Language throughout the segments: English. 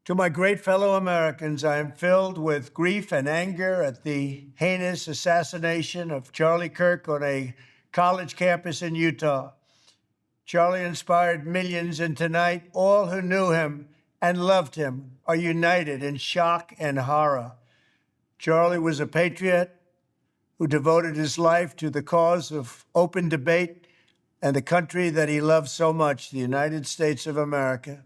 To my great fellow Americans, I am filled with grief and anger at the heinous assassination of Charlie Kirk on a college campus in Utah. Charlie inspired millions, and tonight, all who knew him and loved him are united in shock and horror. Charlie was a patriot who devoted his life to the cause of open debate and the country that he loved so much, the United States of America.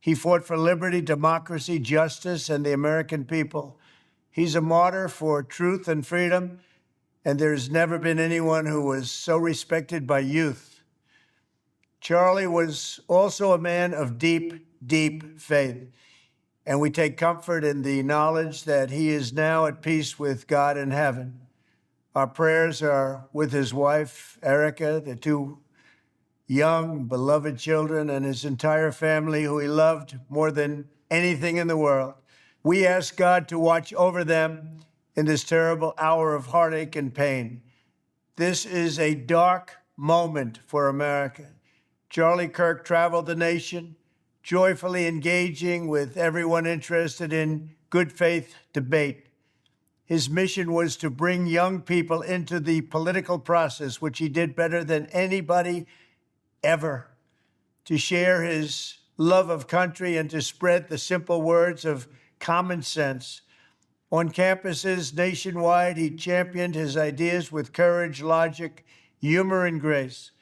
He fought for liberty, democracy, justice, and the American people. He's a martyr for truth and freedom, and there's never been anyone who was so respected by youth. Charlie was also a man of deep, deep faith, and we take comfort in the knowledge that he is now at peace with God in heaven. Our prayers are with his wife, Erica, the two young, beloved children, and his entire family, who he loved more than anything in the world. We ask God to watch over them in this terrible hour of heartache and pain. This is a dark moment for America. Charlie Kirk traveled the nation, joyfully engaging with everyone interested in good faith debate. His mission was to bring young people into the political process, which he did better than anybody ever, to share his love of country and to spread the simple words of common sense. On campuses nationwide, he championed his ideas with courage, logic, humor, and grace.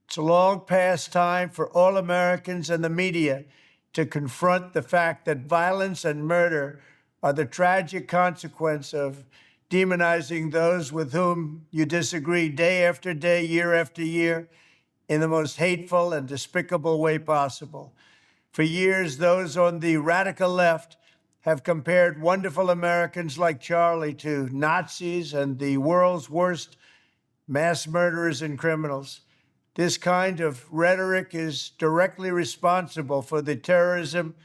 It's a long past time for all Americans and the media to confront the fact that violence and murder are the tragic consequence of demonizing those with whom you disagree day after day, year after year, in the most hateful and despicable way possible. For years, those on the radical left have compared wonderful Americans like Charlie to Nazis and the world's worst mass murderers and criminals. This kind of rhetoric is directly responsible for the terrorism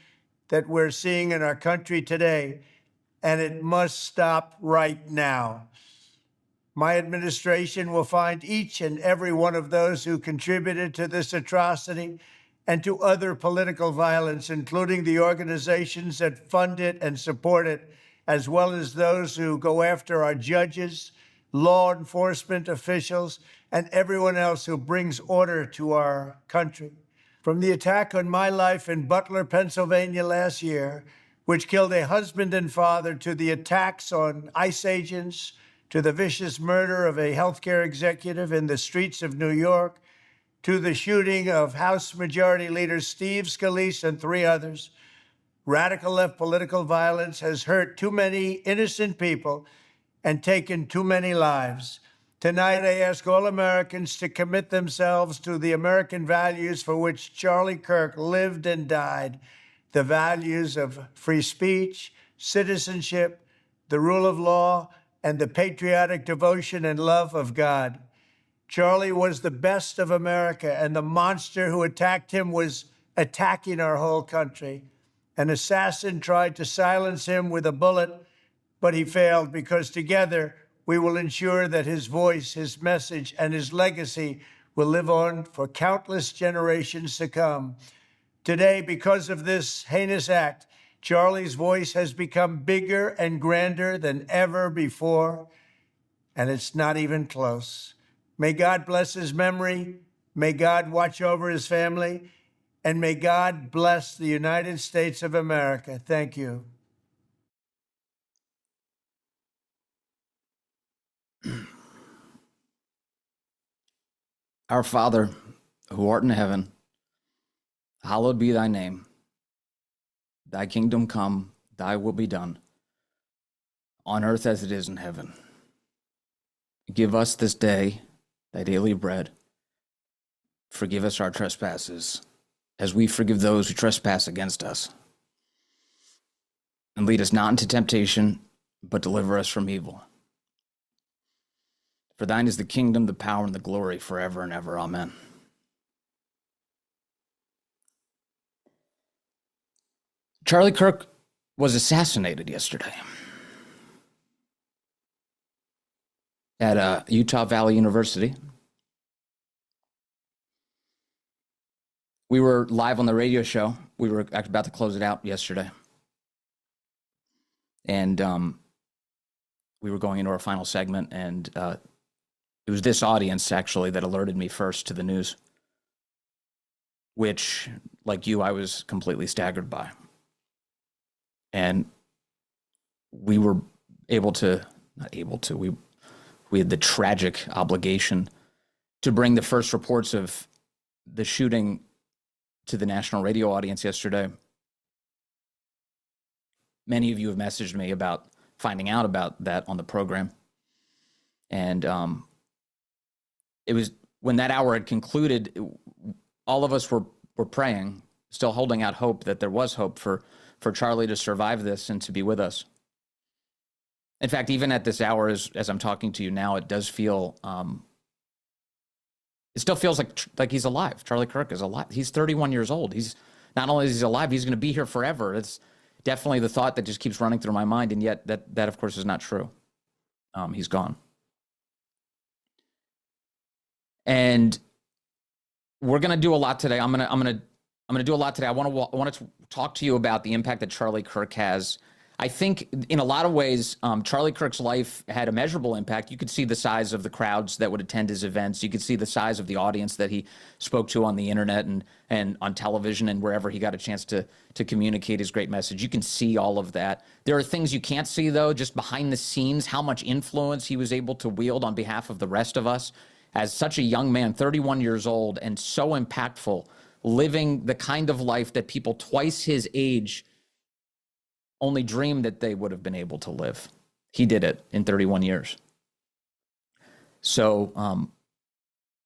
that we're seeing in our country today, and it must stop right now. My administration will find each and every one of those who contributed to this atrocity and to other political violence, including the organizations that fund it and support it, as well as those who go after our judges, law enforcement officials, and everyone else who brings order to our country. From the attack on my life in Butler, Pennsylvania last year, which killed a husband and father, to the attacks on ICE agents, to the vicious murder of a healthcare executive in the streets of New York, to the shooting of House Majority Leader Steve Scalise and 3 others, radical left political violence has hurt too many innocent people and taken too many lives. Tonight, I ask all Americans to commit themselves to the American values for which Charlie Kirk lived and died, the values of free speech, citizenship, the rule of law, and the patriotic devotion and love of God. Charlie was the best of America, and the monster who attacked him was attacking our whole country. An assassin tried to silence him with a bullet, but he failed, because together we will ensure that his voice, his message, and his legacy will live on for countless generations to come. Today, because of this heinous act, Charlie's voice has become bigger and grander than ever before, and it's not even close. May God bless his memory, may God watch over his family, and may God bless the United States of America. Thank you. Our Father, who art in heaven, hallowed be thy name. Thy kingdom come, thy will be done, on earth as it is in heaven. Give us this day thy daily bread. Forgive us our trespasses, as we forgive those who trespass against us. And lead us not into temptation, but deliver us from evil. For thine is the kingdom, the power, and the glory forever and ever. Amen. Charlie Kirk was assassinated yesterday at Utah Valley University, We were live on the radio show. We were about to close it out yesterday. And we were going into our final segment, and it was this audience, actually, that alerted me first to the news, which, like you, I was completely staggered by. And we were we had the tragic obligation to bring the first reports of the shooting to the national radio audience yesterday. Many of you have messaged me about finding out about that on the program. And it was when that hour had concluded, all of us were praying, still holding out hope that there was hope for Charlie to survive this and to be with us. In fact, even at this hour, as I'm talking to you now, it does feel, it still feels like he's alive. Charlie Kirk is alive. He's 31 years old. He's not only is he alive, he's going to be here forever. It's definitely the thought that just keeps running through my mind, and yet that of course is not true. He's gone. And we're going to do a lot today. I'm going to do a lot today. I want to talk to you about the impact that Charlie Kirk has. I think in a lot of ways, Charlie Kirk's life had a measurable impact. You could see the size of the crowds that would attend his events. You could see the size of the audience that he spoke to on the internet and on television and wherever he got a chance to communicate his great message. You can see all of that. There are things you can't see, though, just behind the scenes, how much influence he was able to wield on behalf of the rest of us as such a young man, 31 years old, and so impactful, living the kind of life that people twice his age only dreamed that they would have been able to live. He did it in 31 years. So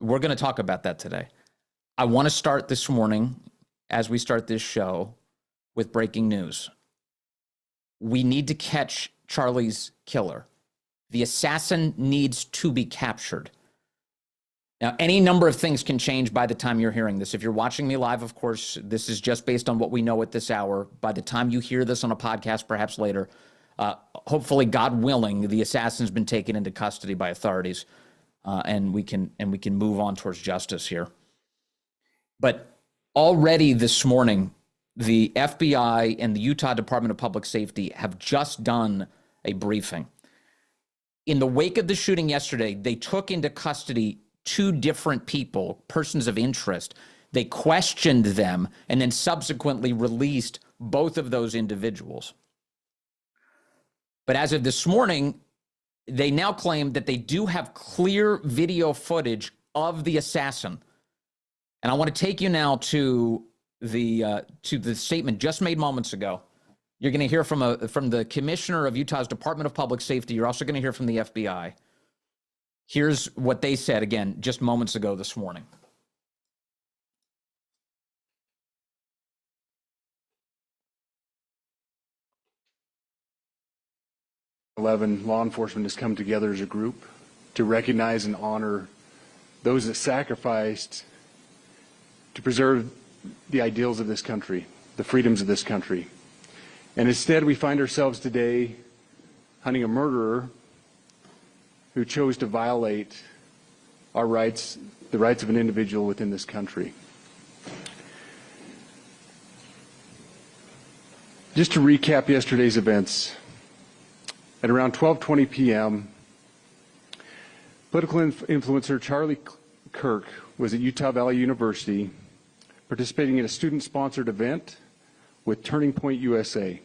we're going to talk about that today. I want to start this morning, as we start this show, with breaking news. We need to catch Charlie's killer. The assassin needs to be captured. Now, any number of things can change by the time you're hearing this. If you're watching me live, of course, this is just based on what we know at this hour. By the time you hear this on a podcast, perhaps later, hopefully, God willing, the assassin's been taken into custody by authorities, and we can move on towards justice here. But already this morning, the FBI and the Utah Department of Public Safety have just done a briefing. In the wake of the shooting yesterday, they took into custody 2 different people, persons of interest. They questioned them and then subsequently released both of those individuals. But as of this morning, they now claim that they do have clear video footage of the assassin. And I want to take you now to the statement just made moments ago. You're going to hear from the commissioner of Utah's Department of Public Safety. You're also going to hear from the FBI. Here's what they said, again, just moments ago this morning. 11 law enforcement has come together as a group to recognize and honor those that sacrificed to preserve the ideals of this country, the freedoms of this country. And instead, we find ourselves today hunting a murderer who chose to violate our rights, the rights of an individual within this country. Just to recap yesterday's events, at around 12:20 p.m., political influencer Charlie Kirk was at Utah Valley University participating in a student-sponsored event with Turning Point USA.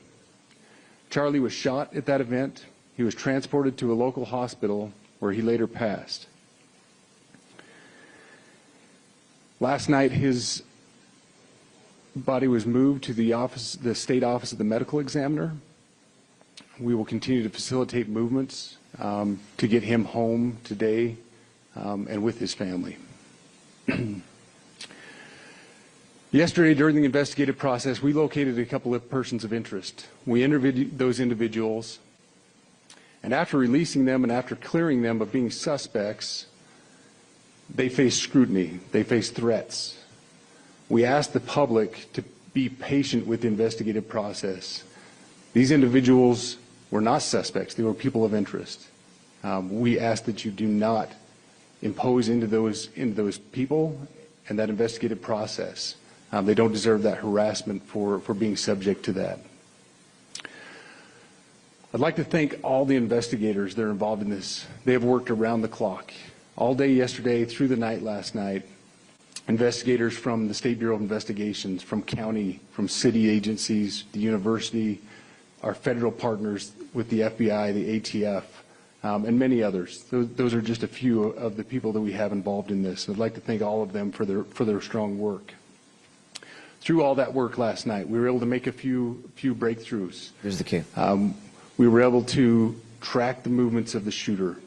Charlie was shot at that event. He was transported to a local hospital where he later passed. Last night, his body was moved to the state office of the medical examiner. We will continue to facilitate movements to get him home today and with his family. Yesterday, during the investigative process, we located a couple of persons of interest. We interviewed those individuals, and after releasing them and after clearing them of being suspects, they face scrutiny. They face threats. We asked the public to be patient with the investigative process. These individuals were not suspects. They were people of interest. We ask that you do not impose into those people and that investigative process. They don't deserve that harassment for being subject to that. I'd like to thank all the investigators that are involved in this. They have worked around the clock, all day yesterday, through the night last night. Investigators from the State Bureau of Investigations, from county, from city agencies, the university, our federal partners with the FBI, the ATF, and many others. Those are just a few of the people that we have involved in this. I'd like to thank all of them for their strong work. Through all that work last night, we were able to make a few breakthroughs. Here's the key. We were able to track the movements of the shooter.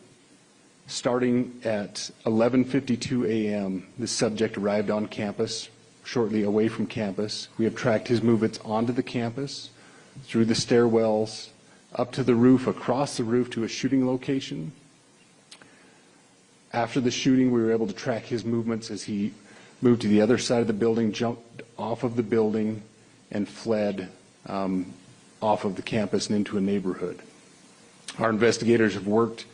Starting at 11:52 a.m., the subject arrived on campus, shortly away from campus. We have tracked his movements onto the campus, through the stairwells, up to the roof, across the roof to a shooting location. After the shooting, we were able to track his movements as he moved to the other side of the building, jumped off of the building, and fled off of the campus and into a neighborhood. Our investigators have worked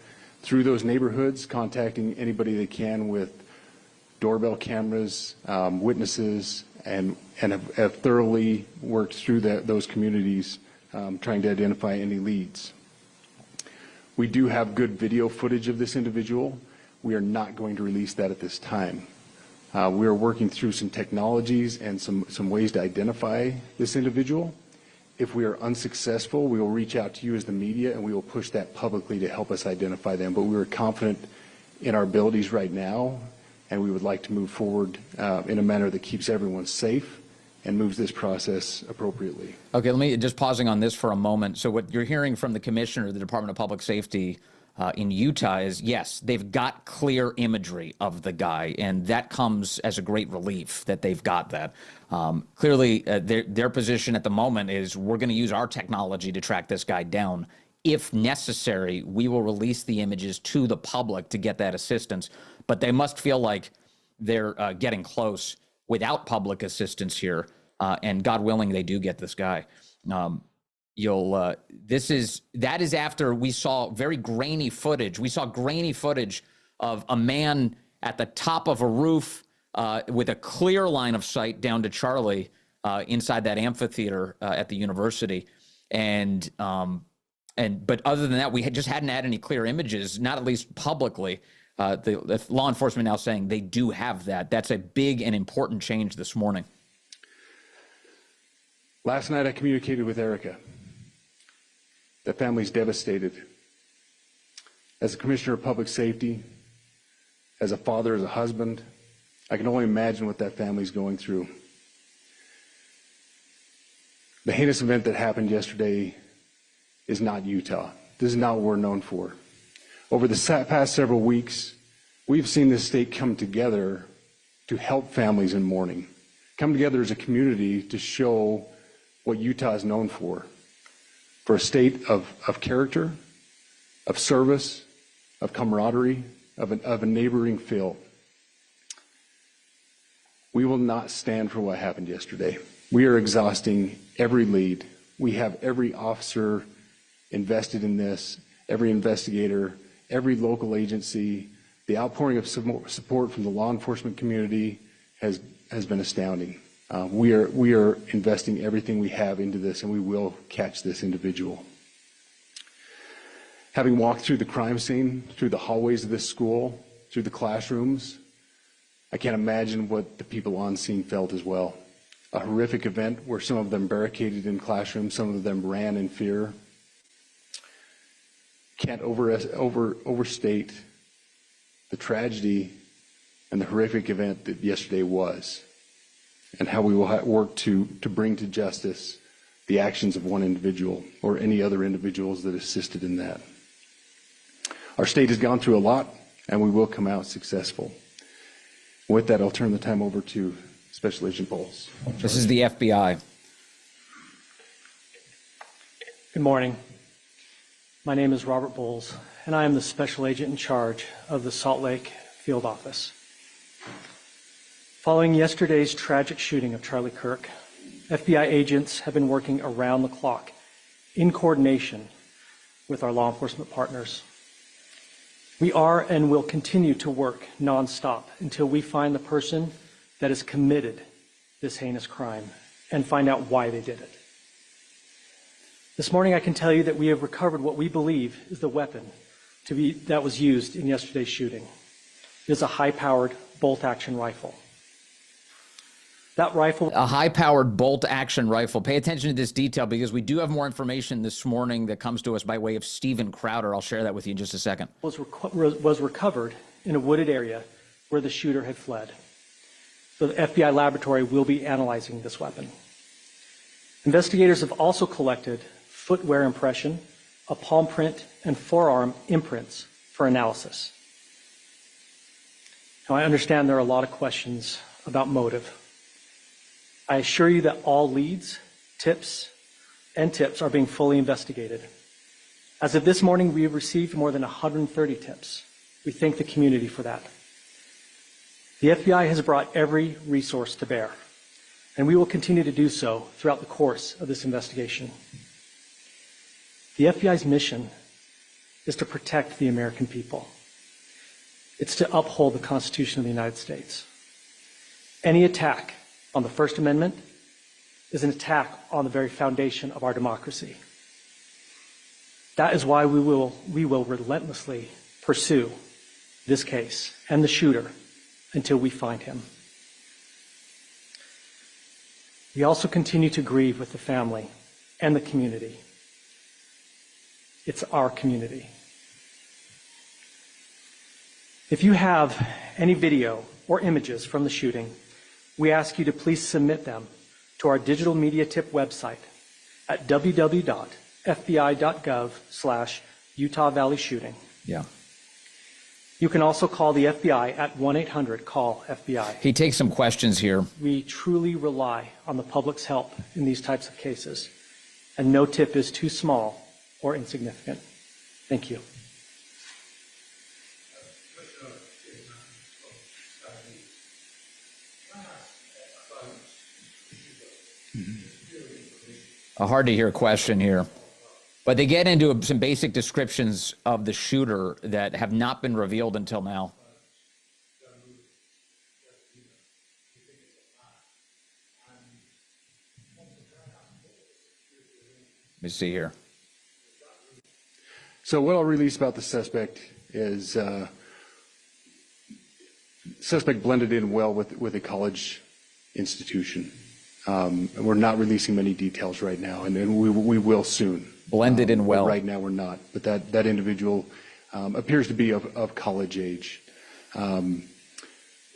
through those neighborhoods, contacting anybody they can with doorbell cameras, witnesses, and have thoroughly worked through those communities, trying to identify any leads. We do have good video footage of this individual. We are not going to release that at this time. We are working through some technologies and some ways to identify this individual. If we are unsuccessful, we will reach out to you as the media and we will push that publicly to help us identify them. But we are confident in our abilities right now, and we would like to move forward in a manner that keeps everyone safe and moves this process appropriately. Okay, let me just pausing on this for a moment. So what you're hearing from the commissioner of the Department of Public Safety in Utah is, yes, they've got clear imagery of the guy, and that comes as a great relief that they've got that. Clearly, their position at the moment is we're going to use our technology to track this guy down. If necessary, we will release the images to the public to get that assistance, but they must feel like they're getting close without public assistance here, and God willing, they do get this guy. That is after we saw very grainy footage. We saw grainy footage of a man at the top of a roof with a clear line of sight down to Charlie inside that amphitheater at the university. But other than that, we just hadn't had any clear images, not at least publicly. The law enforcement now saying they do have that. That's a big and important change this morning. Last night I communicated with Erica. That family's devastated. As a commissioner of public safety, as a father, as a husband, I can only imagine what that family's going through. The heinous event that happened yesterday is not Utah. This is not what we're known for. Over the past several weeks, we've seen this state come together to help families in mourning, come together as a community to show what Utah is known for a state of character, of service, of camaraderie, of a neighboring feel. We will not stand for what happened yesterday. We are exhausting every lead. We have every officer invested in this, every investigator, every local agency. The outpouring of support from the law enforcement community has been astounding. We are investing everything we have into this, and we will catch this individual. Having walked through the crime scene, through the hallways of this school, through the classrooms, I can't imagine what the people on scene felt as well. A horrific event where some of them barricaded in classrooms, some of them ran in fear. Can't overstate the tragedy and the horrific event that yesterday was, and how we will work to bring to justice the actions of one individual or any other individuals that assisted in that. Our state has gone through a lot, and we will come out successful. With that, I'll turn the time over to Special Agent Bowles. This is the FBI. Good morning. My name is Robert Bowles, and I am the Special Agent in charge of the Salt Lake Field Office. Following yesterday's tragic shooting of Charlie Kirk, FBI agents have been working around the clock in coordination with our law enforcement partners. We are and will continue to work nonstop until we find the person that is committed this heinous crime and find out why they did it. This morning, I can tell you that we have recovered what we believe is the weapon that was used in yesterday's shooting. It is a high-powered bolt-action rifle. That rifle... A high-powered bolt-action rifle. Pay attention to this detail because we do have more information this morning that comes to us by way of Stephen Crowder. I'll share that with you in just a second. Was recovered in a wooded area where the shooter had fled. So the FBI laboratory will be analyzing this weapon. Investigators have also collected footwear impression, a palm print, and forearm imprints for analysis. Now, I understand there are a lot of questions about motive. I assure you that all leads, tips are being fully investigated. As of this morning, we have received more than 130 tips. We thank the community for that. The FBI has brought every resource to bear, and we will continue to do so throughout the course of this investigation. The FBI's mission is to protect the American people. It's to uphold the Constitution of the United States. Any attack on the First Amendment is an attack on the very foundation of our democracy. That is why we will relentlessly pursue this case and the shooter until we find him. We also continue to grieve with the family and the community. It's our community. If you have any video or images from the shooting, we ask you to please submit them to our digital media tip website at www.fbi.gov/Utah Valley Shooting. Yeah. You can also call the FBI at 1-800-CALL-FBI. He takes some questions here. We truly rely on the public's help in these types of cases, and no tip is too small or insignificant. Thank you. A hard to hear question here, but they get into some basic descriptions of the shooter that have not been revealed until now. Let me see here. So what I'll release about the suspect is suspect blended in well with a college institution. And we're not releasing many details right now, and we will soon. Blended in well. Right now we're not, but that individual appears to be of college age.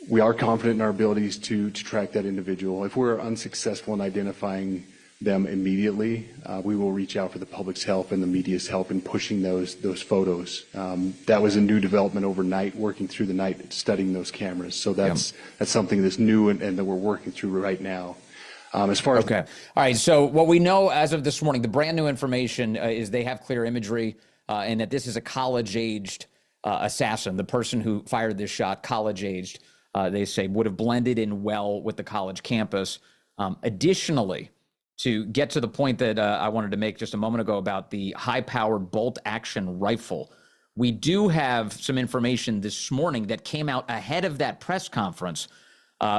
We are confident in our abilities to track that individual. If we're unsuccessful in identifying them immediately, we will reach out for the public's help and the media's help in pushing those photos. That was a new development overnight, working through the night, studying those cameras. So that's something that's new and that we're working through right now. As far as okay, all right. So what we know as of this morning, the brand new information is they have clear imagery, and that this is a college-aged assassin. The person who fired this shot, college-aged, they say, would have blended in well with the college campus. Additionally, to get to the point that I wanted to make just a moment ago about the high-powered bolt-action rifle, we do have some information this morning that came out ahead of that press conference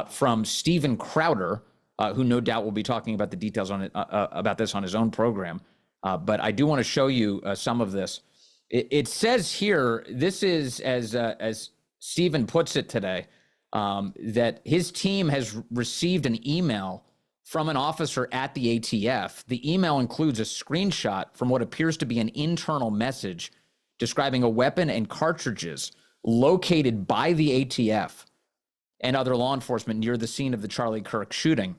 from Stephen Crowder, who no doubt will be talking about the details on it, about this on his own program. But I do want to show you some of this. It says here, this is, as Stephen puts it today, that his team has received an email from an officer at the ATF. The email includes a screenshot from what appears to be an internal message describing a weapon and cartridges located by the ATF and other law enforcement near the scene of the Charlie Kirk shooting.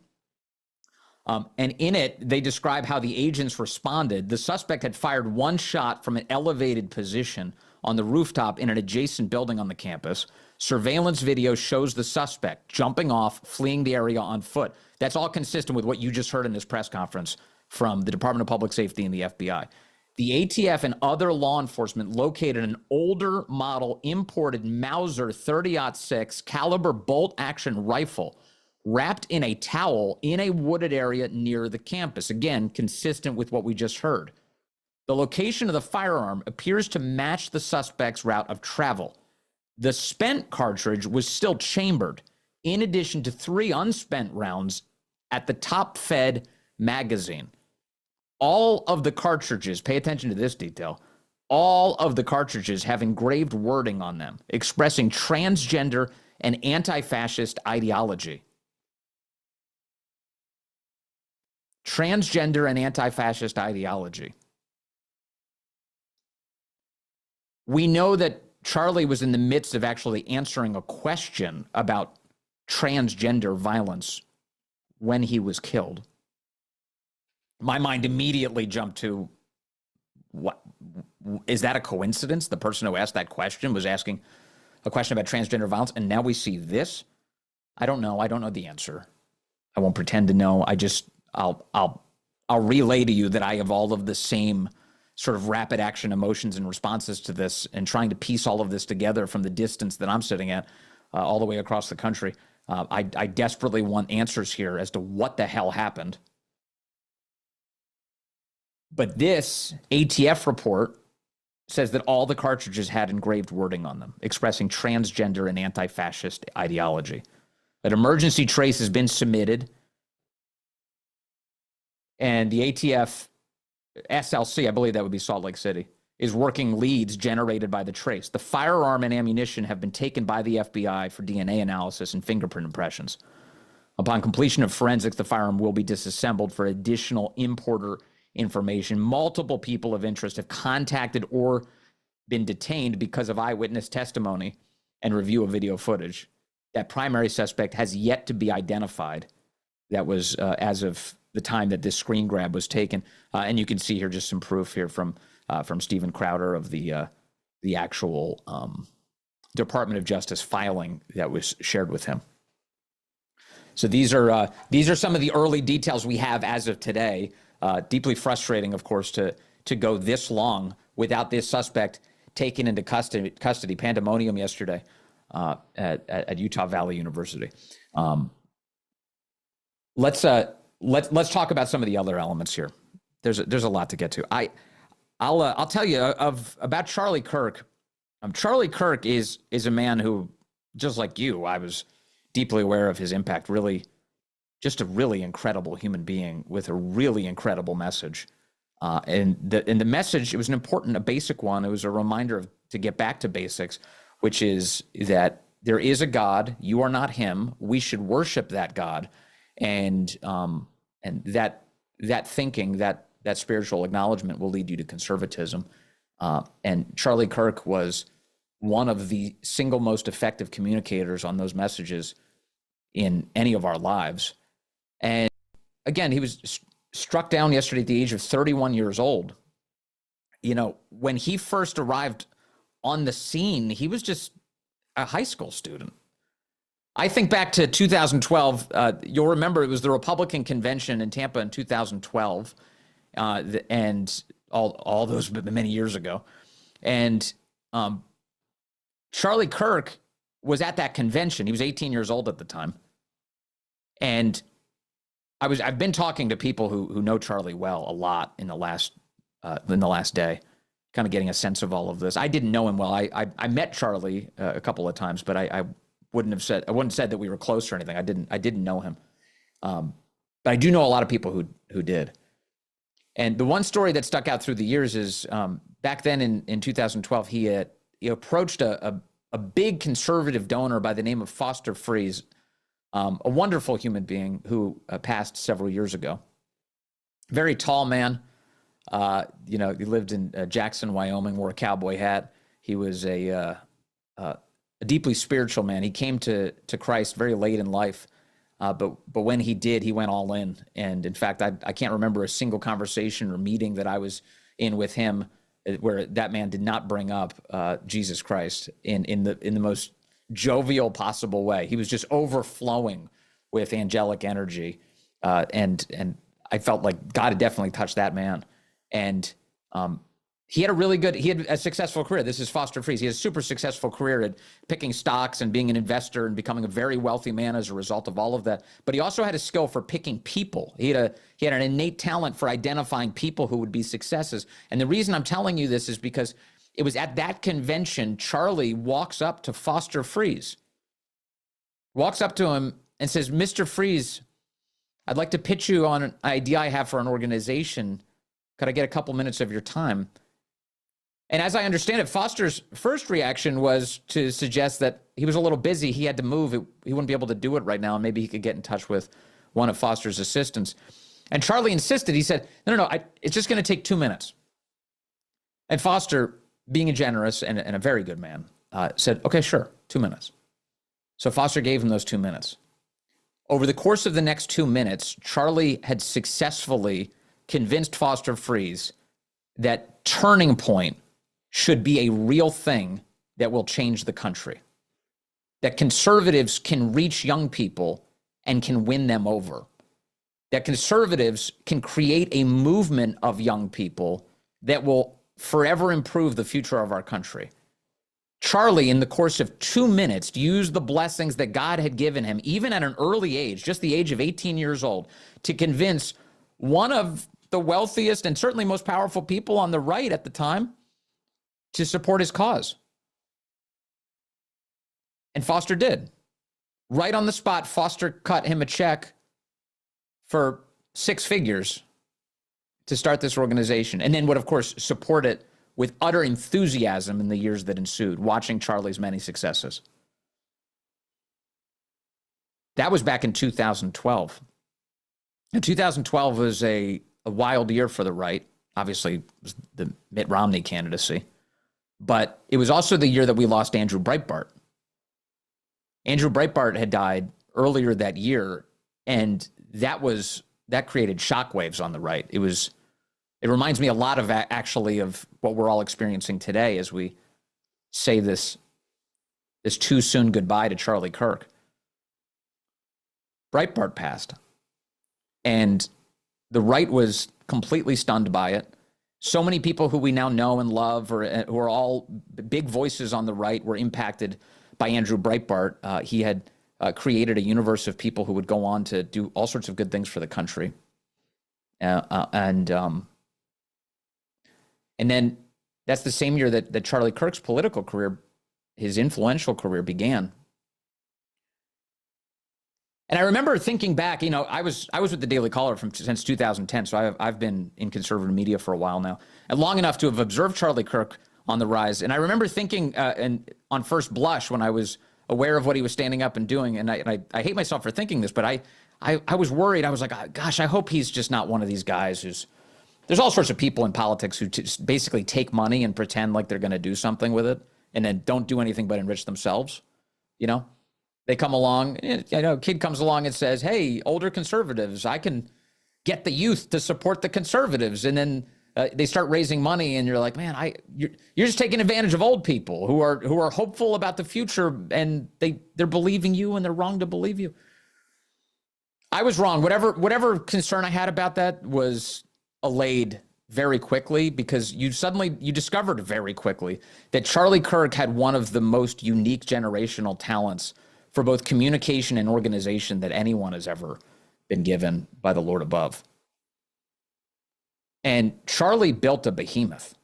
And in it, they describe how the agents responded. The suspect had fired one shot from an elevated position on the rooftop in an adjacent building on the campus. Surveillance video shows the suspect jumping off, fleeing the area on foot. That's all consistent with what you just heard in this press conference from the Department of Public Safety and the FBI. The ATF and other law enforcement located an older model imported Mauser 30-06 caliber bolt-action rifle wrapped in a towel in a wooded area near the campus. Again, consistent with what we just heard. The location of the firearm appears to match the suspect's route of travel. The spent cartridge was still chambered, in addition to 3 unspent rounds at the Top Fed magazine. All of the cartridges, pay attention to this detail, all of the cartridges have engraved wording on them expressing transgender and anti-fascist ideology. Transgender and anti-fascist ideology. We know that Charlie was in the midst of actually answering a question about transgender violence when he was killed. My mind immediately jumped to, what is that a coincidence? The person who asked that question was asking a question about transgender violence, and now we see this? I don't know. I don't know the answer. I won't pretend to know. I'll relay to you that I have all of the same sort of rapid action emotions and responses to this, and trying to piece all of this together from the distance that I'm sitting at all the way across the country. I desperately want answers here as to what the hell happened. But this ATF report says that all the cartridges had engraved wording on them expressing transgender and anti-fascist ideology. An emergency trace has been submitted, and the ATF SLC, I believe that would be Salt Lake City, is working leads generated by the trace. The firearm and ammunition have been taken by the FBI for DNA analysis and fingerprint impressions. Upon completion of forensics, the firearm will be disassembled for additional importer information. Multiple people of interest have contacted or been detained because of eyewitness testimony and review of video footage. That primary suspect has yet to be identified. That was as of the time that this screen grab was taken. And you can see here just some proof here from Stephen Crowder of the actual Department of Justice filing that was shared with him. So these are some of the early details we have as of today. Deeply frustrating, of course, to go this long without this suspect taken into custody. Pandemonium yesterday at Utah Valley University. Let's talk about some of the other elements here. There's a lot to get to. I'll tell you about Charlie Kirk. Charlie Kirk is a man who, just like you, I was deeply aware of his impact. Really, just a really incredible human being with a really incredible message. And the message, it was a basic one. It was a reminder to get back to basics, which is that there is a God. You are not him. We should worship that God. And that thinking, that spiritual acknowledgement will lead you to conservatism. And Charlie Kirk was one of the single most effective communicators on those messages in any of our lives. And again, he was struck down yesterday at the age of 31 years old. You know, when he first arrived on the scene, he was just a high school student. I think back to 2012. You'll remember it was the Republican convention in Tampa in 2012, and all those many years ago. And Charlie Kirk was at that convention. He was 18 years old at the time, and I've been talking to people who know Charlie well a lot in the last day, kind of getting a sense of all of this. I didn't know him well. I met Charlie a couple of times, but I wouldn't have said that we were close or anything. I didn't know him, but I do know a lot of people who did. And the one story that stuck out through the years is back then in 2012, he approached a big conservative donor by the name of Foster Freeze, a wonderful human being who passed several years ago. Very tall man. He lived in Jackson, Wyoming, wore a cowboy hat. He was a deeply spiritual man. He came to Christ very late in life, but when he did, he went all in. And in fact, I can't remember a single conversation or meeting that I was in with him where that man did not bring up Jesus Christ in the most jovial possible way. He was just overflowing with angelic energy, and I felt like God had definitely touched that man. And he had a successful career. This is Foster Freeze. He had a super successful career at picking stocks and being an investor and becoming a very wealthy man as a result of all of that. But he also had a skill for picking people. He had an innate talent for identifying people who would be successes. And the reason I'm telling you this is because it was at that convention, Charlie walks up to Foster Freeze, walks up to him and says, "Mr. Freeze, I'd like to pitch you on an idea I have for an organization. Could I get a couple minutes of your time? And as I understand it, Foster's first reaction was to suggest that he was a little busy. He had to move. He wouldn't be able to do it right now. And maybe he could get in touch with one of Foster's assistants. And Charlie insisted. He said, no, it's just going to take 2 minutes. And Foster, being a generous and a very good man, said, okay, sure, 2 minutes. So Foster gave him those 2 minutes. Over the course of the next 2 minutes, Charlie had successfully convinced Foster Friess that Turning Point should be a real thing that will change the country. That conservatives can reach young people and can win them over. That conservatives can create a movement of young people that will forever improve the future of our country. Charlie, in the course of 2 minutes, used the blessings that God had given him, even at an early age, just the age of 18 years old, to convince one of the wealthiest and certainly most powerful people on the right at the time to support his cause. And Foster did. Right on the spot, Foster cut him a check for 6 figures to start this organization, and then would, of course, support it with utter enthusiasm in the years that ensued, watching Charlie's many successes. That was back in 2012. And 2012 was a wild year for the right. Obviously, it was the Mitt Romney candidacy. But it was also the year that we lost Andrew Breitbart. Andrew Breitbart had died earlier that year, and that created shockwaves on the right. It reminds me a lot of actually of what we're all experiencing today as we say this too soon goodbye to Charlie Kirk. Breitbart passed, and the right was completely stunned by it. So many people who we now know and love, or who are all big voices on the right, were impacted by Andrew Breitbart. He had created a universe of people who would go on to do all sorts of good things for the country. And then that's the same year that Charlie Kirk's political career, his influential career, began. And I remember thinking back, I was with the Daily Caller since 2010, so I've been in conservative media for a while now, and long enough to have observed Charlie Kirk on the rise. And I remember thinking, and on first blush, when I was aware of what he was standing up and doing, and I hate myself for thinking this, but I was worried. I was like, gosh, I hope he's just not one of these guys who's. There's all sorts of people in politics who just basically take money and pretend like they're going to do something with it, and then don't do anything but enrich themselves. They come along, a kid comes along and says, hey, older conservatives, I can get the youth to support the conservatives. And then they start raising money, and you're like, man, you're just taking advantage of old people who are hopeful about the future, and they're believing you, and they're wrong to believe you. I was wrong. Whatever concern I had about that was allayed very quickly, because you discovered very quickly that Charlie Kirk had one of the most unique generational talents for both communication and organization that anyone has ever been given by the Lord above. And Charlie built a behemoth.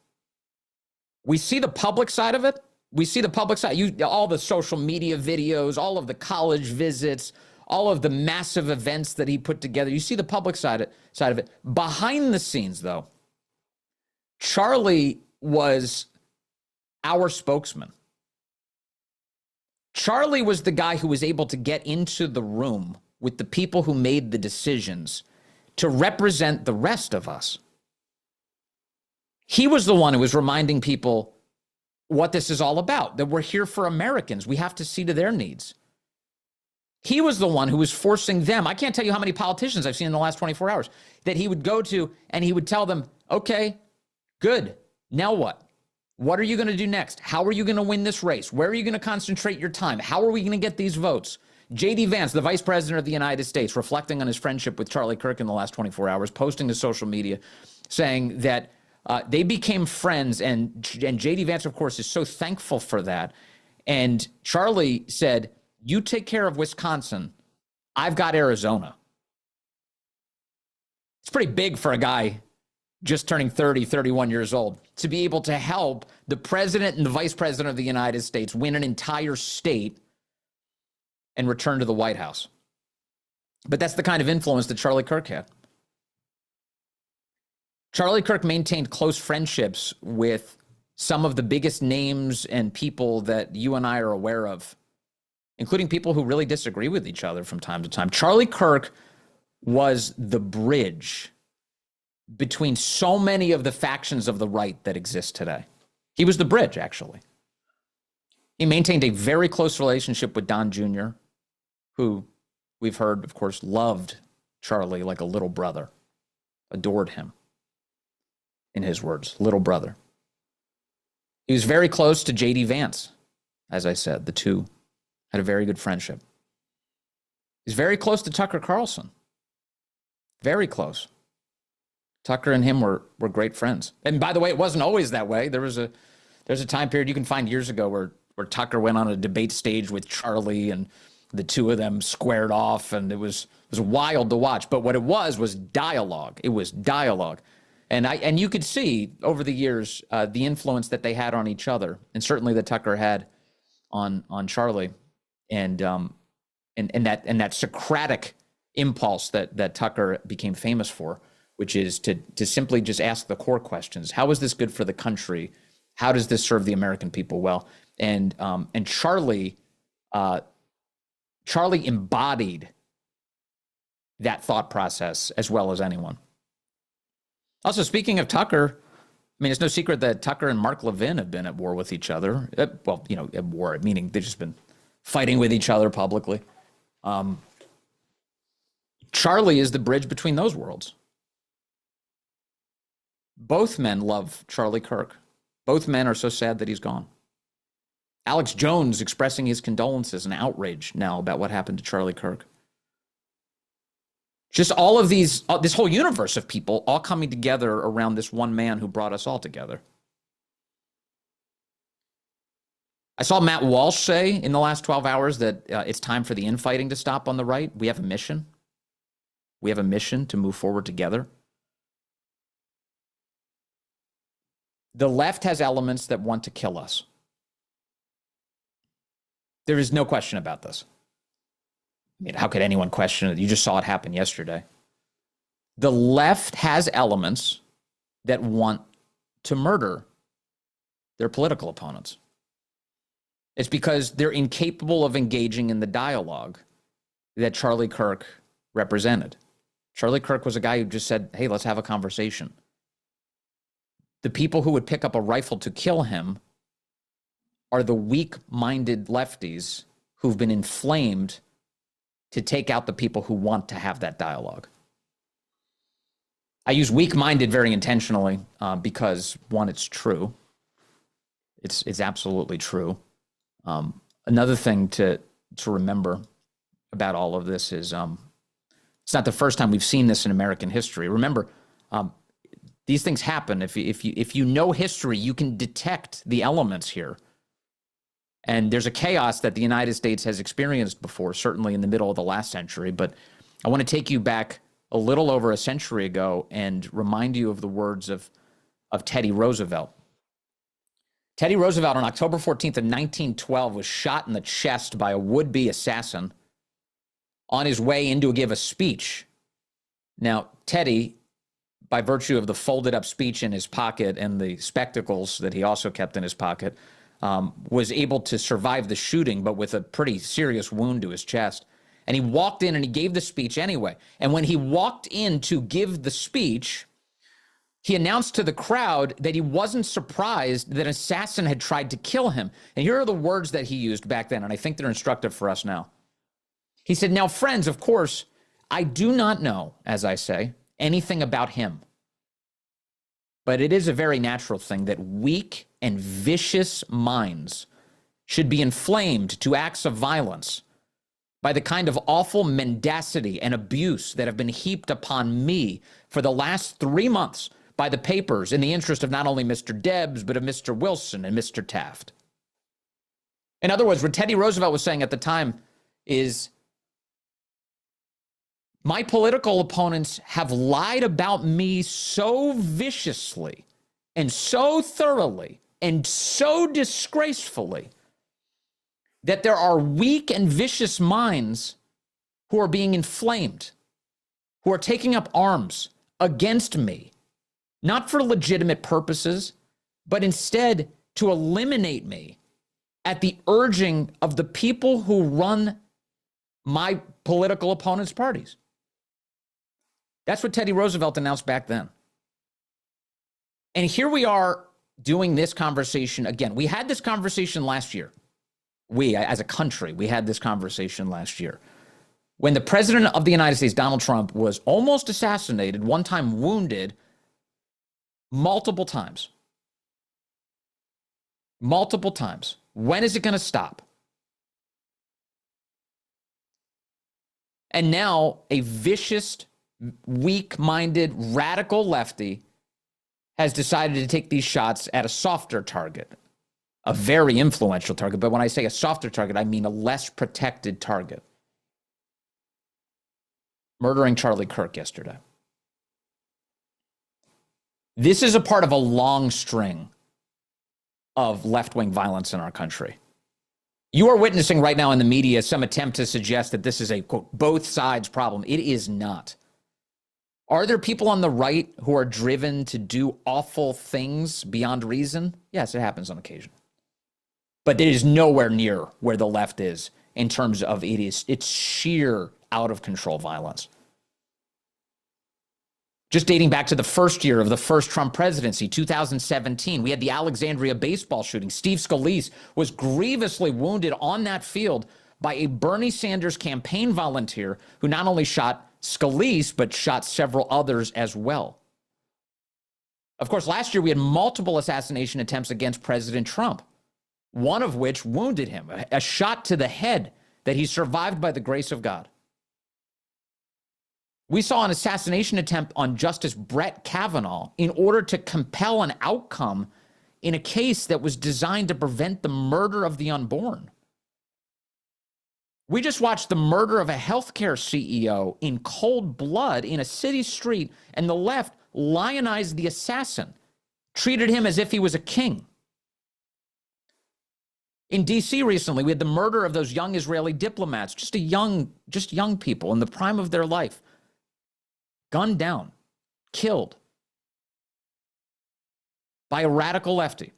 We see the public side of it. We see the public side, all the social media videos, all of the college visits, all of the massive events that he put together. You see the public side of it. Behind the scenes, though, Charlie was our spokesman. Charlie was the guy who was able to get into the room with the people who made the decisions to represent the rest of us. He was the one who was reminding people what this is all about, that we're here for Americans. We have to see to their needs. He was the one who was forcing them. I can't tell you how many politicians I've seen in the last 24 hours that he would go to and he would tell them, okay, good. Now what? What are you going to do next? How are you going to win this race? Where are you going to concentrate your time? How are we going to get these votes? J.D. Vance, the vice president of the United States, reflecting on his friendship with Charlie Kirk in the last 24 hours, posting to social media, saying that they became friends. And J.D. Vance, of course, is so thankful for that. And Charlie said, you take care of Wisconsin. I've got Arizona. It's pretty big for a guy just turning 30, 31 years old, to be able to help the president and the vice president of the United States win an entire state and return to the White House. But that's the kind of influence that Charlie Kirk had. Charlie Kirk maintained close friendships with some of the biggest names and people that you and I are aware of, including people who really disagree with each other from time to time. Charlie Kirk was the bridge between so many of the factions of the right that exist today. He was the bridge, actually. He maintained a very close relationship with Don Jr., who we've heard, of course, loved Charlie like a little brother, adored him, in his words, little brother. He was very close to J.D. Vance, as I said. The two had a very good friendship. He's very close to Tucker Carlson. Very close. Tucker and him were great friends. And by the way, it wasn't always that way. There's a time period you can find years ago where Tucker went on a debate stage with Charlie and the two of them squared off, and it was wild to watch. But what it was dialogue. It was dialogue. And you could see over the years the influence that they had on each other, and certainly that Tucker had on Charlie, and that Socratic impulse that Tucker became famous for, which is to simply just ask the core questions. How is this good for the country? How does this serve the American people well? And Charlie embodied that thought process as well as anyone. Also, speaking of Tucker, I mean, it's no secret that Tucker and Mark Levin have been at war with each other. Well, at war, meaning they've just been fighting with each other publicly. Charlie is the bridge between those worlds. Both men love Charlie Kirk. Both men are so sad that he's gone. Alex Jones expressing his condolences and outrage now about what happened to Charlie Kirk. Just all of these, this whole universe of people all coming together around this one man who brought us all together. I saw Matt Walsh say in the last 12 hours that it's time for the infighting to stop on the right. We have a mission. We have a mission to move forward together. The left has elements that want to kill us. There is no question about this. I mean, how could anyone question it? You just saw it happen yesterday. The left has elements that want to murder their political opponents. It's because they're incapable of engaging in the dialogue that Charlie Kirk represented. Charlie Kirk was a guy who just said, hey, let's have a conversation. The people who would pick up a rifle to kill him are the weak-minded lefties who've been inflamed to take out the people who want to have that dialogue. I use weak-minded very intentionally because, one, it's true. It's absolutely true. Another thing to remember about all of this is it's not the first time we've seen this in American history. Remember, these things happen. If you know history, you can detect the elements here. And there's a chaos that the United States has experienced before, certainly in the middle of the last century. But I want to take you back a little over a century ago and remind you of the words of Teddy Roosevelt. Teddy Roosevelt on October 14th of 1912 was shot in the chest by a would-be assassin on his way in to give a speech. Now, Teddy, by virtue of the folded up speech in his pocket and the spectacles that he also kept in his pocket, was able to survive the shooting, but with a pretty serious wound to his chest. And he walked in and he gave the speech anyway. And when he walked in to give the speech, he announced to the crowd that he wasn't surprised that an assassin had tried to kill him. And here are the words that he used back then, and I think they're instructive for us now. He said, now, friends, of course, I do not know, as I say, anything about him. But it is a very natural thing that weak and vicious minds should be inflamed to acts of violence by the kind of awful mendacity and abuse that have been heaped upon me for the last 3 months by the papers in the interest of not only Mr. Debs, but of Mr. Wilson and Mr. Taft. In other words, what Teddy Roosevelt was saying at the time is, my political opponents have lied about me so viciously and so thoroughly and so disgracefully that there are weak and vicious minds who are being inflamed, who are taking up arms against me, not for legitimate purposes, but instead to eliminate me at the urging of the people who run my political opponents' parties. That's what Teddy Roosevelt announced back then. And here we are doing this conversation again. We had this conversation last year. We, as a country, we had this conversation last year. When the president of the United States, Donald Trump, was almost assassinated, one time wounded, multiple times. Multiple times. When is it going to stop? And now a vicious, weak-minded, radical lefty has decided to take these shots at a softer target, a very influential target. But when I say a softer target, I mean a less protected target. Murdering Charlie Kirk yesterday. This is a part of a long string of left-wing violence in our country. You are witnessing right now in the media some attempt to suggest that this is a, quote, both sides problem. It is not. Are there people on the right who are driven to do awful things beyond reason? Yes, it happens on occasion. But it is nowhere near where the left is in terms of it's sheer out-of-control violence. Just dating back to the first year of the first Trump presidency, 2017, we had the Alexandria baseball shooting. Steve Scalise was grievously wounded on that field by a Bernie Sanders campaign volunteer who not only shot Scalise, but shot several others as well. Of course, last year we had multiple assassination attempts against President Trump, one of which wounded him, a shot to the head that he survived by the grace of God. We saw an assassination attempt on Justice Brett Kavanaugh in order to compel an outcome in a case that was designed to prevent the murder of the unborn. We just watched the murder of a healthcare CEO in cold blood in a city street, and the left lionized the assassin, treated him as if he was a king. In D.C. recently, we had the murder of those young Israeli diplomats, just young people in the prime of their life. Gunned down, killed by a radical lefty.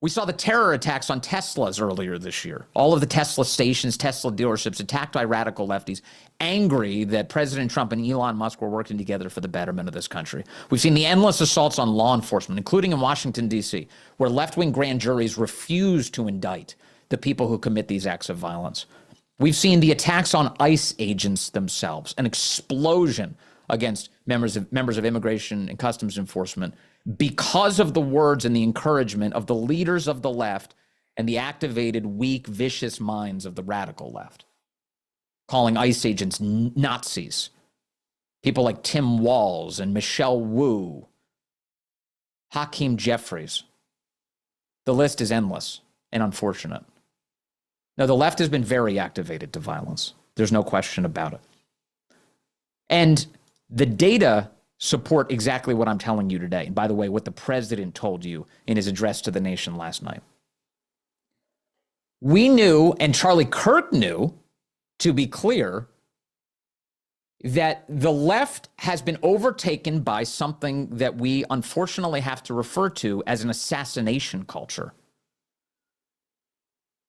We saw the terror attacks on Teslas earlier this year. All of the Tesla stations, Tesla dealerships attacked by radical lefties, angry that President Trump and Elon Musk were working together for the betterment of this country. We've seen the endless assaults on law enforcement, including in Washington, D.C., where left-wing grand juries refuse to indict the people who commit these acts of violence. We've seen the attacks on ICE agents themselves, an explosion against members of Immigration and Customs Enforcement because of the words and the encouragement of the leaders of the left and the activated, weak, vicious minds of the radical left, calling ICE agents Nazis. People like Tim Walz and Michelle Wu, Hakeem Jeffries. The list is endless and unfortunate. Now, the left has been very activated to violence. There's no question about it. And the data support exactly what I'm telling you today. And by the way, what the president told you in his address to the nation last night. We knew, and Charlie Kirk knew, to be clear, that the left has been overtaken by something that we unfortunately have to refer to as an assassination culture.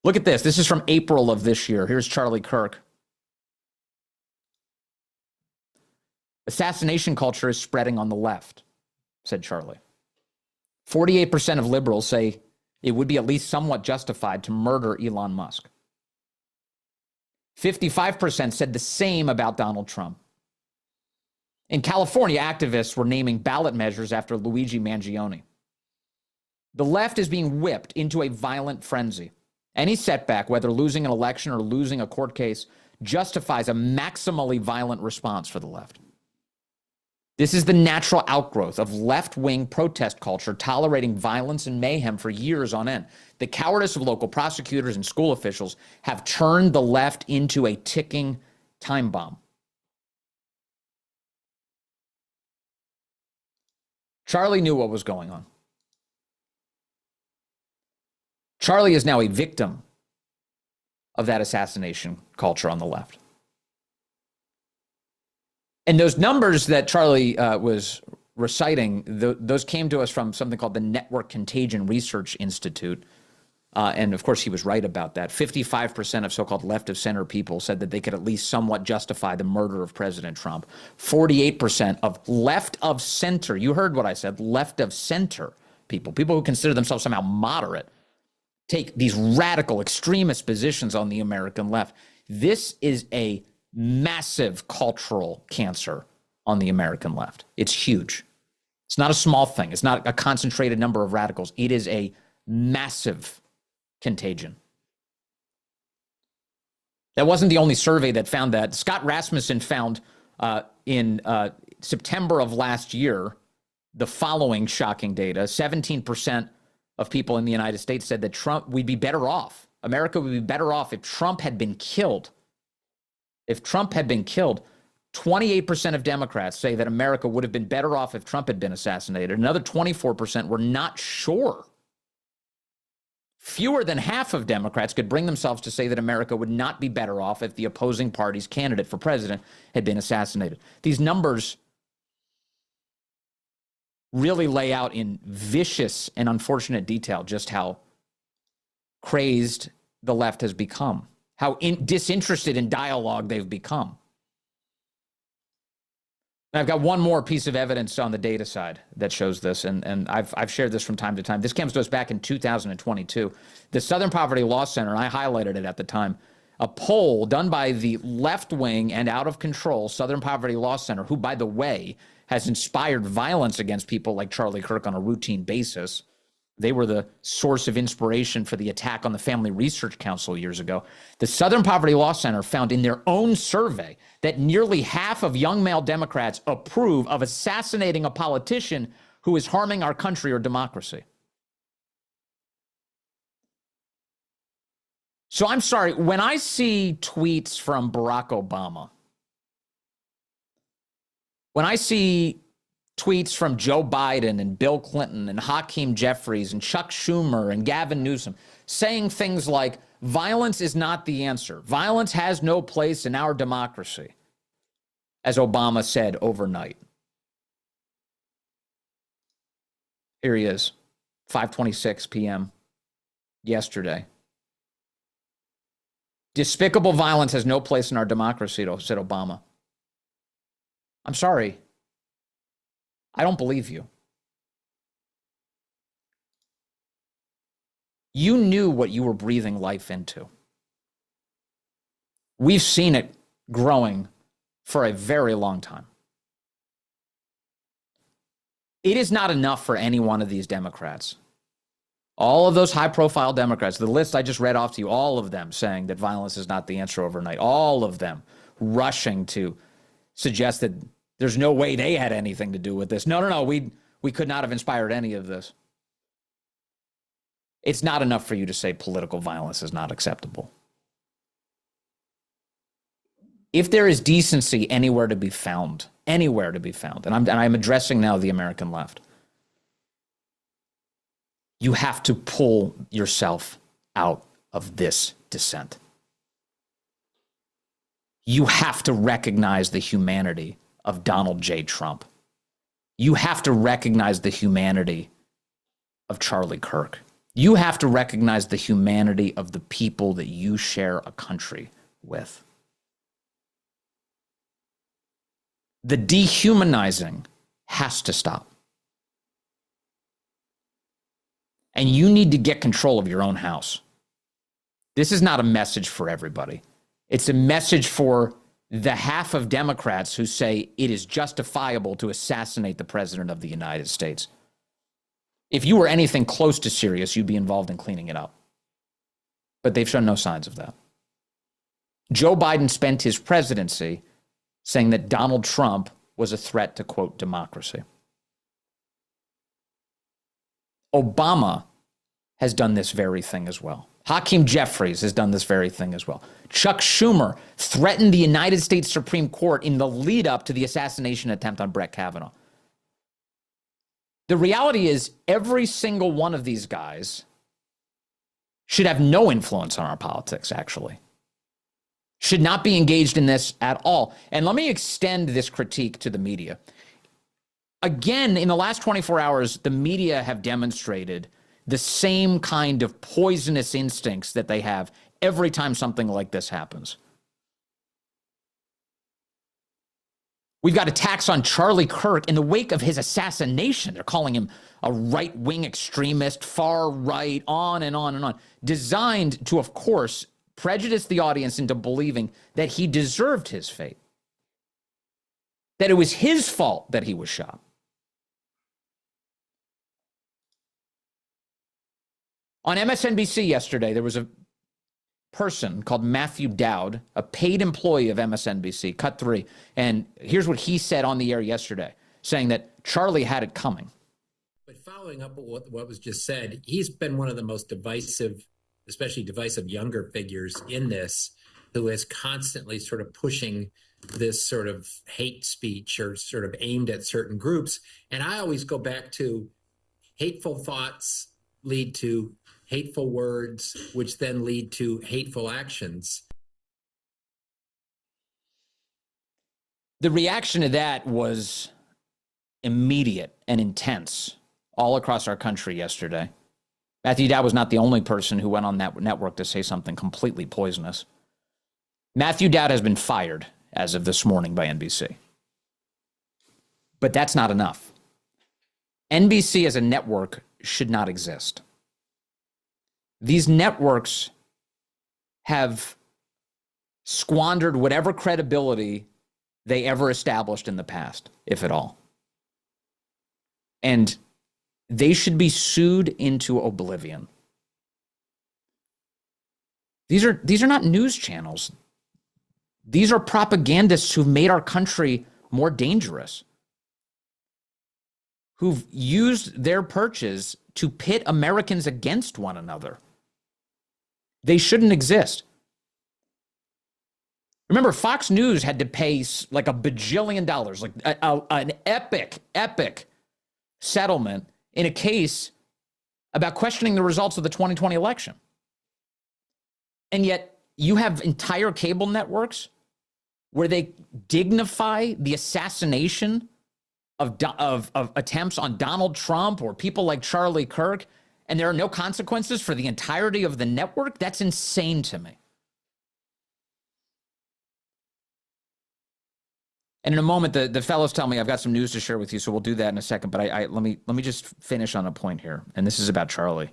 Look at this. This is from April of this year. Here's Charlie Kirk. Assassination culture is spreading on the left, said Charlie. 48% of liberals say it would be at least somewhat justified to murder Elon Musk. 55% said the same about Donald Trump. In California, activists were naming ballot measures after Luigi Mangione. The left is being whipped into a violent frenzy. Any setback, whether losing an election or losing a court case, justifies a maximally violent response for the left. This is the natural outgrowth of left-wing protest culture tolerating violence and mayhem for years on end. The cowardice of local prosecutors and school officials have turned the left into a ticking time bomb. Charlie knew what was going on. Charlie is now a victim of that assassination culture on the left. And those numbers that Charlie was reciting, those came to us from something called the Network Contagion Research Institute. And of course, he was right about that. 55% of so-called left-of-center people said that they could at least somewhat justify the murder of President Trump. 48% of left-of-center, you heard what I said, left-of-center people who consider themselves somehow moderate, take these radical extremist positions on the American left. This is a massive cultural cancer on the American left. It's huge. It's not a small thing. It's not a concentrated number of radicals. It is a massive contagion. That wasn't the only survey that found that. Scott Rasmussen found in September of last year the following shocking data. 17% of people in the United States said that we'd be better off. America would be better off if Trump had been killed. If Trump had been killed, 28% of Democrats say that America would have been better off if Trump had been assassinated. Another 24% were not sure. Fewer than half of Democrats could bring themselves to say that America would not be better off if the opposing party's candidate for president had been assassinated. These numbers really lay out in vicious and unfortunate detail just how crazed the left has become, how disinterested in dialogue they've become. And I've got one more piece of evidence on the data side that shows this, and I've shared this from time to time. This comes to us back in 2022. The Southern Poverty Law Center, and I highlighted it at the time, a poll done by the left-wing and out-of-control Southern Poverty Law Center, who, by the way, has inspired violence against people like Charlie Kirk on a routine basis. They were the source of inspiration for the attack on the Family Research Council years ago. The Southern Poverty Law Center found in their own survey that nearly half of young male Democrats approve of assassinating a politician who is harming our country or democracy. So I'm sorry, when I see tweets from Barack Obama, when I see tweets from Joe Biden and Bill Clinton and Hakeem Jeffries and Chuck Schumer and Gavin Newsom saying things like, violence is not the answer. Violence has no place in our democracy, as Obama said overnight. Here he is, 5:26 p.m. yesterday. Despicable violence has no place in our democracy, said Obama. I'm sorry. I don't believe you. You knew what you were breathing life into. We've seen it growing for a very long time. It is not enough for any one of these Democrats. All of those high-profile Democrats, the list I just read off to you, all of them saying that violence is not the answer overnight, all of them rushing to suggest that there's no way they had anything to do with this. No, we could not have inspired any of this. It's not enough for you to say political violence is not acceptable. If there is decency anywhere to be found, and I'm addressing now the American left, you have to pull yourself out of this dissent. You have to recognize the humanity of Donald J. Trump. You have to recognize the humanity of Charlie Kirk. You have to recognize the humanity of the people that you share a country with. The dehumanizing has to stop. And you need to get control of your own house. This is not a message for everybody. It's a message for the half of Democrats who say it is justifiable to assassinate the president of the United States. If you were anything close to serious, you'd be involved in cleaning it up. But they've shown no signs of that. Joe Biden spent his presidency saying that Donald Trump was a threat to, quote, democracy. Obama has done this very thing as well. Hakeem Jeffries has done this very thing as well. Chuck Schumer threatened the United States Supreme Court in the lead up to the assassination attempt on Brett Kavanaugh. The reality is every single one of these guys should have no influence on our politics, actually. should not be engaged in this at all. And let me extend this critique to the media. Again, in the last 24 hours, the media have demonstrated the same kind of poisonous instincts that they have every time something like this happens. We've got attacks on Charlie Kirk in the wake of his assassination. They're calling him a right-wing extremist, far right, on and on and on, designed to, of course, prejudice the audience into believing that he deserved his fate, that it was his fault that he was shot. On MSNBC yesterday, there was a person called Matthew Dowd, a paid employee of MSNBC, Cut 3, and here's what he said on the air yesterday, saying that Charlie had it coming. But following up what was just said, he's been one of the most divisive, especially divisive younger figures in this, who is constantly sort of pushing this sort of hate speech or sort of aimed at certain groups. And I always go back to hateful thoughts lead to hateful words, which then lead to hateful actions. The reaction to that was immediate and intense all across our country yesterday. Matthew Dowd was not the only person who went on that network to say something completely poisonous. Matthew Dowd has been fired as of this morning by NBC. But that's not enough. NBC as a network should not exist. These networks have squandered whatever credibility they ever established in the past, if at all. And they should be sued into oblivion. These are not news channels. These are propagandists who've made our country more dangerous, who've used their perches to pit Americans against one another. They shouldn't exist. Remember, Fox News had to pay like $1 bajillion, like an epic settlement in a case about questioning the results of the 2020 election. And yet you have entire cable networks where they dignify the assassination of attempts on Donald Trump or people like Charlie Kirk, and there are no consequences for the entirety of the network. That's insane to me. And in a moment, the fellows tell me I've got some news to share with you, so we'll do that in a second. But let me just finish on a point here, and this is about Charlie.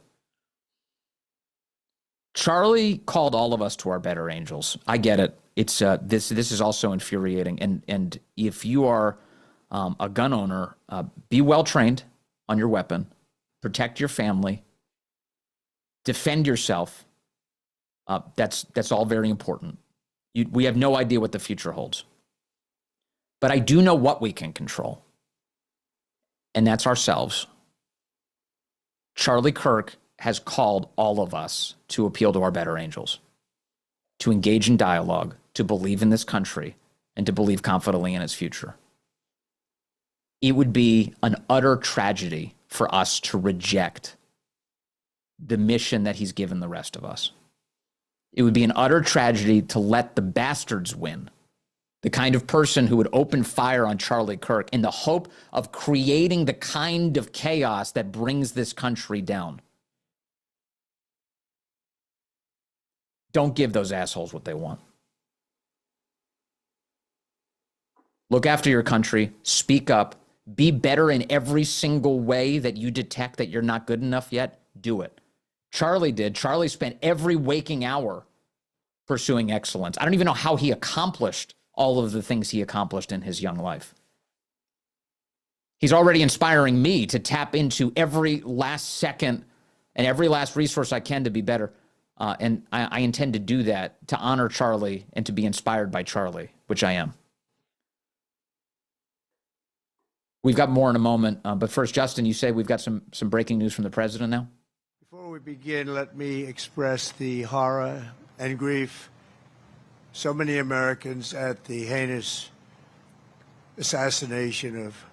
Charlie called all of us to our better angels. I get it. It's this is also infuriating. And if you are a gun owner, be well trained on your weapon, protect your family, defend yourself. That's all very important. We have no idea what the future holds. But I do know what we can control, and that's ourselves. Charlie Kirk has called all of us to appeal to our better angels, to engage in dialogue, to believe in this country, and to believe confidently in its future. It would be an utter tragedy for us to reject the mission that he's given the rest of us. It would be an utter tragedy to let the bastards win. The kind of person who would open fire on Charlie Kirk in the hope of creating the kind of chaos that brings this country down. Don't give those assholes what they want. Look after your country, speak up, be better in every single way that you detect that you're not good enough yet. Do it. Charlie did. Charlie spent every waking hour pursuing excellence. I don't even know how he accomplished all of the things he accomplished in his young life. He's already inspiring me to tap into every last second and every last resource I can to be better. And I intend to do that, to honor Charlie and to be inspired by Charlie, which I am. We've got more in a moment. But first, Justin, you say we've got some breaking news from the president now? Before we begin, let me express the horror and grief so many Americans at the heinous assassination of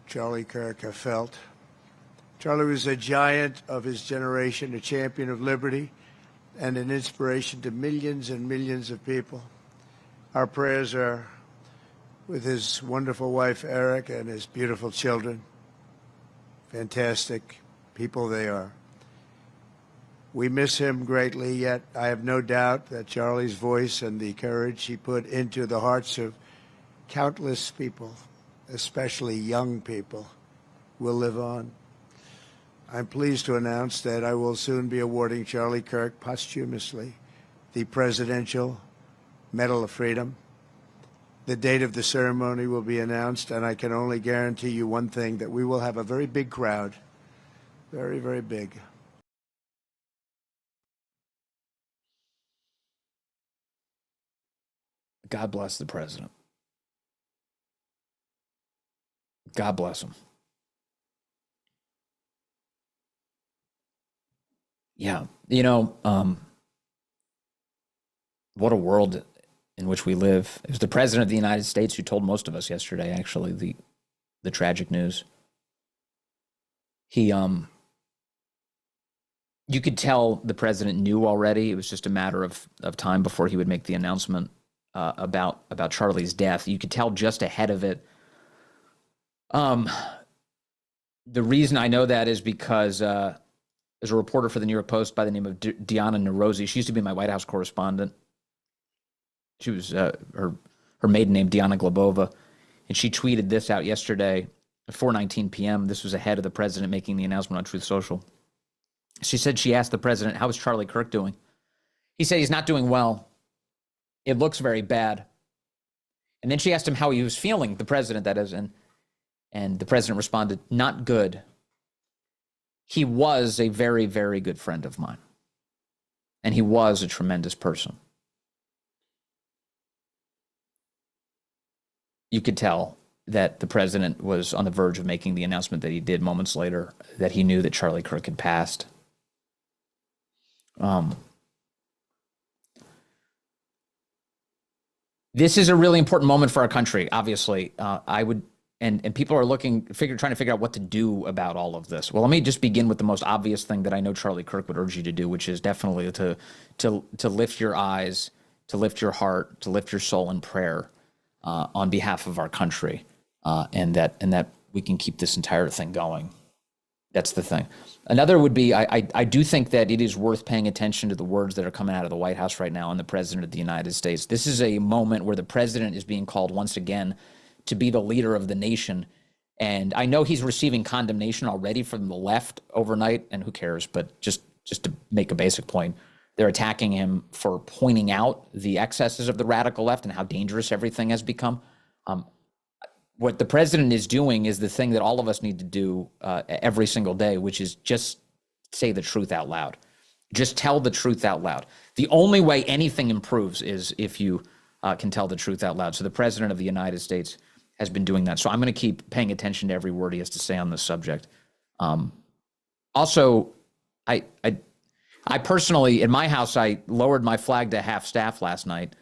Charlie Kirk have felt. Charlie was a giant of his generation, a champion of liberty, and an inspiration to millions and millions of people. Our prayers are with his wonderful wife, Eric, and his beautiful children. Fantastic people they are. We miss him greatly, yet I have no doubt that Charlie's voice and the courage he put into the hearts of countless people, especially young people, will live on. I'm pleased to announce that I will soon be awarding Charlie Kirk posthumously the Presidential Medal of Freedom. The date of the ceremony will be announced, and I can only guarantee you one thing, that we will have a very big crowd. Very, very big. God bless the president. God bless him. Yeah. What a world in which we live. It was the president of the United States who told most of us yesterday, actually, the tragic news. You could tell the president knew already. It was just a matter of time before he would make the announcement about Charlie's death. You could tell just ahead of it. The reason I know that is because there's a reporter for the New York Post by the name of Diana Nerozzi. She used to be my White House correspondent. She was her maiden name, Diana Glebova, and she tweeted this out yesterday at 4:19 p.m. This was ahead of the president making the announcement on Truth Social. She said she asked the president, "How is Charlie Kirk doing?" He said he's not doing well. It looks very bad. And then she asked him how he was feeling, the president, that is, and the president responded, "Not good. He was a very, very good friend of mine. And he was a tremendous person." You could tell that the president was on the verge of making the announcement that he did moments later, that he knew that Charlie Kirk had passed. This is a really important moment for our country, obviously. And people are trying to figure out what to do about all of this. Well, let me just begin with the most obvious thing that I know Charlie Kirk would urge you to do, which is definitely to lift your eyes, to lift your heart, to lift your soul in prayer on behalf of our country, and that we can keep this entire thing going. That's the thing. Another would be, I do think that it is worth paying attention to the words that are coming out of the White House right now and the President of the United States. This is a moment where the president is being called once again to be the leader of the nation. And I know he's receiving condemnation already from the left overnight, and who cares, but just to make a basic point, they're attacking him for pointing out the excesses of the radical left and how dangerous everything has become. What the president is doing is the thing that all of us need to do every single day, which is just say the truth out loud. Just tell the truth out loud. The only way anything improves is if you can tell the truth out loud. So the president of the United States has been doing that. So I'm going to keep paying attention to every word he has to say on this subject. Also, I personally, in my house, I lowered my flag to half staff last night.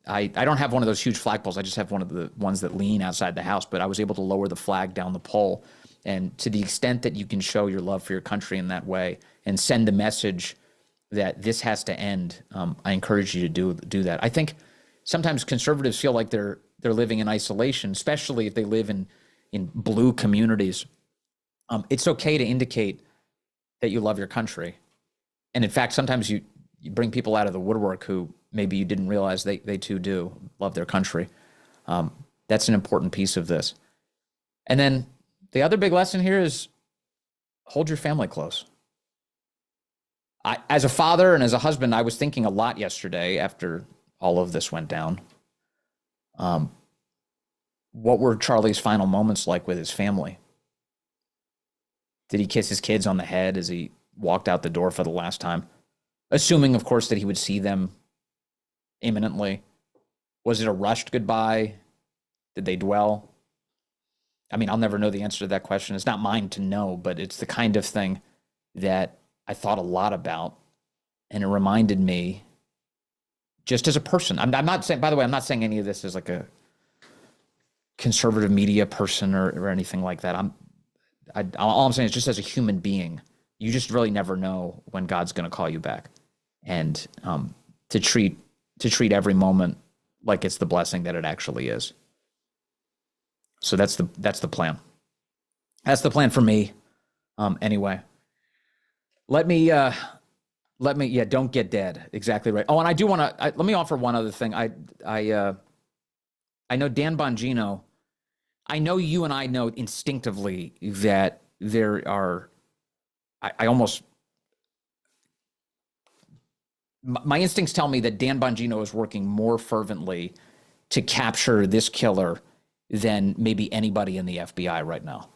I don't have one of those huge flagpoles. I just have one of the ones that lean outside the house, but I was able to lower the flag down the pole. And to the extent that you can show your love for your country in that way and send a message that this has to end, I encourage you to do that. I think sometimes conservatives feel like they're living in isolation, especially if they live in blue communities. It's okay to indicate that you love your country. And in fact, sometimes you bring people out of the woodwork who maybe you didn't realize they too do love their country. That's an important piece of this. And then the other big lesson here is hold your family close. As a father and as a husband, I was thinking a lot yesterday after all of this went down. What were Charlie's final moments like with his family? Did he kiss his kids on the head as he walked out the door for the last time? Assuming, of course, that he would see them imminently. Was it a rushed goodbye? Did they dwell? I mean, I'll never know the answer to that question. It's not mine to know, but it's the kind of thing that I thought a lot about, and it reminded me just as a person. I'm not saying, by the way, I'm not saying any of this as like a conservative media person or anything like that. All I'm saying is just as a human being, you just really never know when God's going to call you back. and to treat every moment like it's the blessing that it actually is. So that's the plan. That's the plan for me. Anyway, let me don't get dead. Exactly right. Oh, and I do want to let me offer one other thing. I know Dan Bongino. I know you and I know instinctively that there are. My instincts tell me that Dan Bongino is working more fervently to capture this killer than maybe anybody in the FBI right now.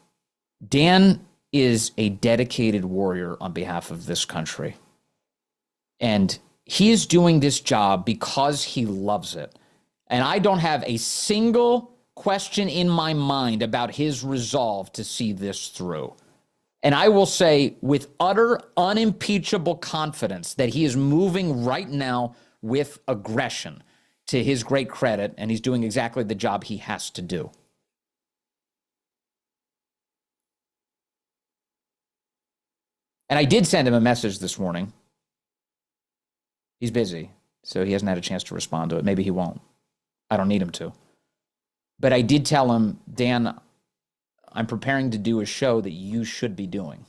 Dan is a dedicated warrior on behalf of this country. And he is doing this job because he loves it. And I don't have a single question in my mind about his resolve to see this through. And I will say with utter unimpeachable confidence that he is moving right now with aggression, to his great credit, and he's doing exactly the job he has to do. And I did send him a message this morning. He's busy, so he hasn't had a chance to respond to it. Maybe he won't. I don't need him to. But I did tell him, Dan, I'm preparing to do a show that you should be doing.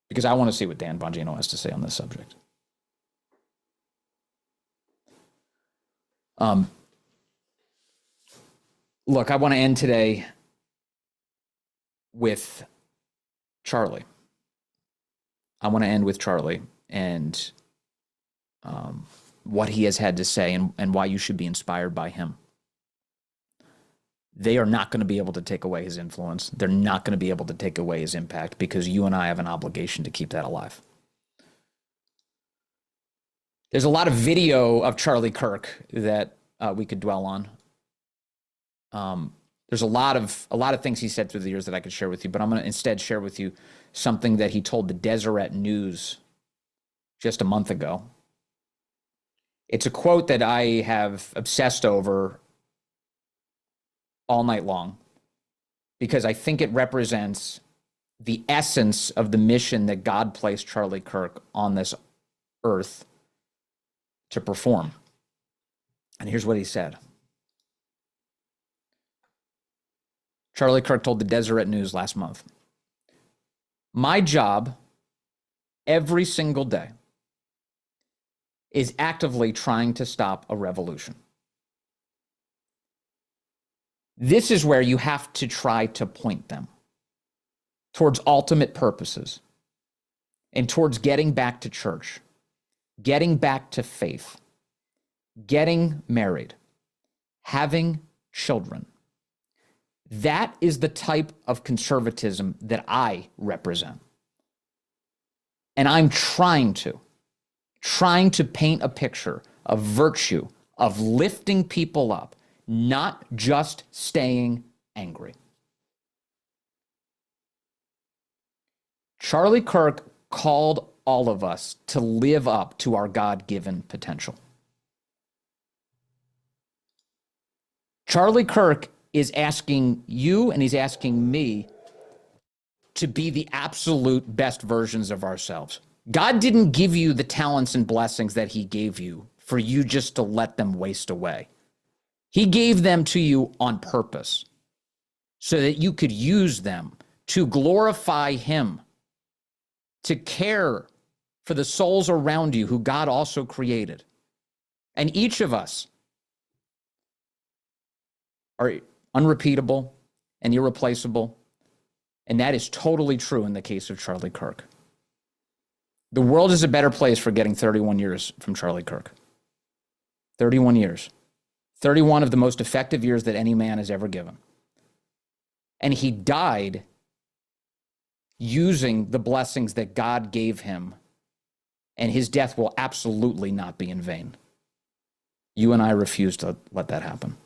Because I want to see what Dan Bongino has to say on this subject. Look, I want to end today with Charlie. I want to end with Charlie and what he has had to say and why you should be inspired by him. They are not going to be able to take away his influence. They're not going to be able to take away his impact because you and I have an obligation to keep that alive. There's a lot of video of Charlie Kirk that we could dwell on. There's a lot of things he said through the years that I could share with you, but I'm going to instead share with you something that he told the Deseret News just a month ago. It's a quote that I have obsessed over all night long because I think it represents the essence of the mission that God placed Charlie Kirk on this earth to perform. And here's what he said. Charlie Kirk told the Deseret News last month, "My job every single day is actively trying to stop a revolution. This is where you have to try to point them towards ultimate purposes and towards getting back to church, getting back to faith, getting married, having children. That is the type of conservatism that I represent. And I'm trying to paint a picture of virtue, of lifting people up, not just staying angry." Charlie Kirk called all of us to live up to our God-given potential. Charlie Kirk is asking you and he's asking me to be the absolute best versions of ourselves. God didn't give you the talents and blessings that he gave you for you just to let them waste away. He gave them to you on purpose so that you could use them to glorify him, to care for the souls around you who God also created. And each of us are unrepeatable and irreplaceable. And that is totally true in the case of Charlie Kirk. The world is a better place for getting 31 years from Charlie Kirk. 31 years. 31 of the most effective years that any man has ever given. And he died using the blessings that God gave him. And his death will absolutely not be in vain. You and I refuse to let that happen.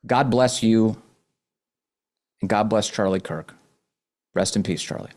God bless you, and God bless Charlie Kirk. Rest in peace, Charlie.